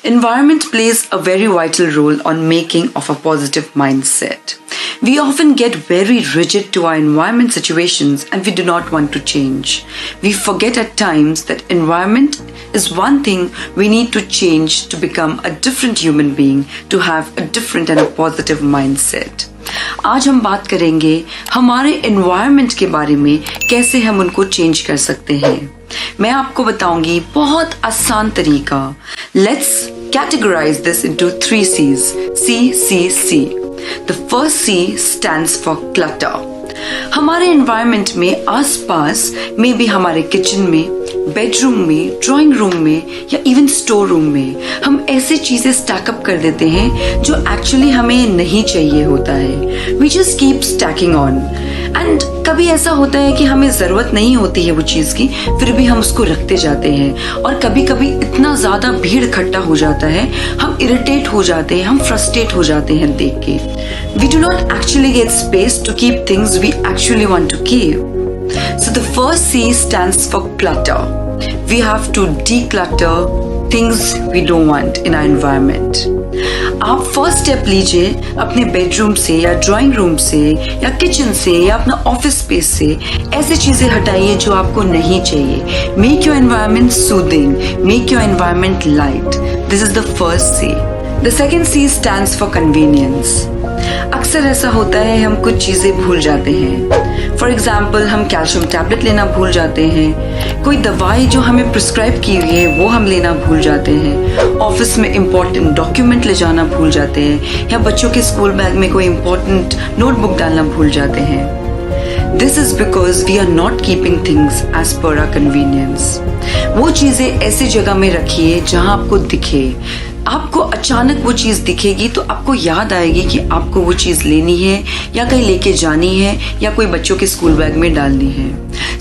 Environment plays a very vital role on making of a positive mindset. We often get very rigid to our environment situations and we do not want to change. We forget at times that environment is one thing we need to change to become a different human being, to have a different and a positive mindset. आज हम बात करेंगे हमारे environment के बारे में, कैसे हम उनको चेंज कर सकते हैं. मैं आपको बताऊंगी बहुत आसान तरीका. Let's categorize this into 3 C's. C. The first C stands for clutter. हमारे एनवायरनमेंट में आसपास में भी हमारे किचन में, बेडरूम में, ड्राइंग रूम में या इवन स्टोर रूम में हम ऐसे चीजें स्टैकअप कर देते हैं जो एक्चुअली हमें नहीं चाहिए होता है. We just keep stacking on and कभी ऐसा होता है कि हमें जरूरत नहीं होती है वो चीज की, फिर भी हम उसको रखते जाते हैं. और कभी कभी इतना ज्यादा भीड़ इकट्ठा हो जाता है, हम इरिटेट हो जाते हैं, हम फ्रस्ट्रेट हो जाते हैं देख के. We do not actually get space to keep things we actually want to keep. So the first C stands for clutter. We have to declutter things we don't want in our environment. आप first step लीजिए अपने bedroom से या drawing room से या kitchen से या अपना ऑफिस स्पेस से ऐसी चीजें हटाइए जो आपको नहीं चाहिए. Make your environment soothing, make your environment light. This is the first C. The second C stands for convenience. अक्सर ऐसा होता है हम कुछ चीजें भूल जाते हैं. फॉर एग्जाम्पल हम कैल्शियम टैबलेट लेना भूल जाते हैं, कोई दवाई जो हमें प्रिस्क्राइब की हुई है वो हम लेना भूल जाते हैं, ऑफिस में इम्पोर्टेंट डॉक्यूमेंट ले जाना भूल जाते हैं, या बच्चों के स्कूल बैग में कोई इम्पोर्टेंट नोटबुक डालना भूल जाते हैं. This is because we are not keeping things as per our convenience. वो चीजें ऐसी जगह में रखिए जहां आपको दिखे. आपको अचानक वो चीज दिखेगी तो आपको याद आएगी कि आपको वो चीज लेनी है या कहीं लेके जानी है या कोई बच्चों के स्कूल बैग में डालनी है.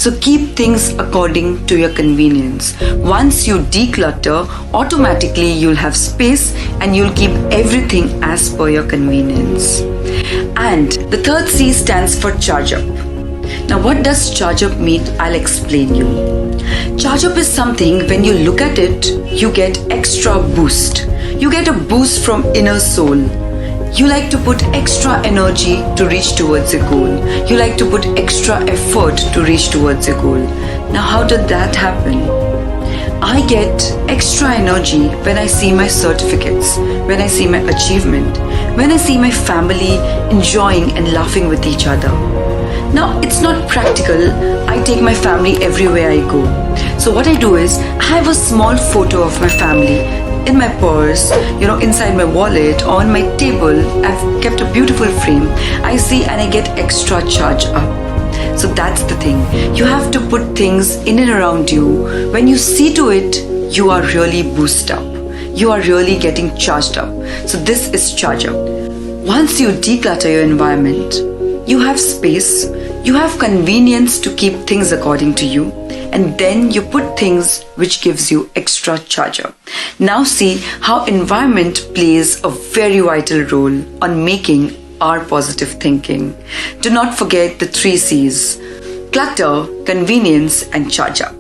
So keep things according to your convenience. Once you declutter, automatically you'll have space and you'll keep everything as per your convenience. And the third C stands for charge up. Now what does charge up mean? I'll explain you. Charge up is something when you look at it, you get extra boost. You get a boost from inner soul. You like to put extra energy to reach towards a goal. You like to put extra effort to reach towards a goal. Now how did that happen? I get extra energy when I see my certificates, when I see my achievement, when I see my family enjoying and laughing with each other. Now, it's not practical. I take my family everywhere I go. So what I do is, I have a small photo of my family in my purse, inside my wallet, or on my table. I've kept a beautiful frame. I see and I get extra charge up. So that's the thing. You have to put things in and around you. When you see to it, you are really boosted up. You are really getting charged up. So this is charge up. Once you declutter your environment, you have space, you have convenience to keep things according to you, and then you put things which gives you extra charge up. Now see how environment plays a very vital role on making our positive thinking. Do not forget the 3 C's: clutter, convenience, and charge up.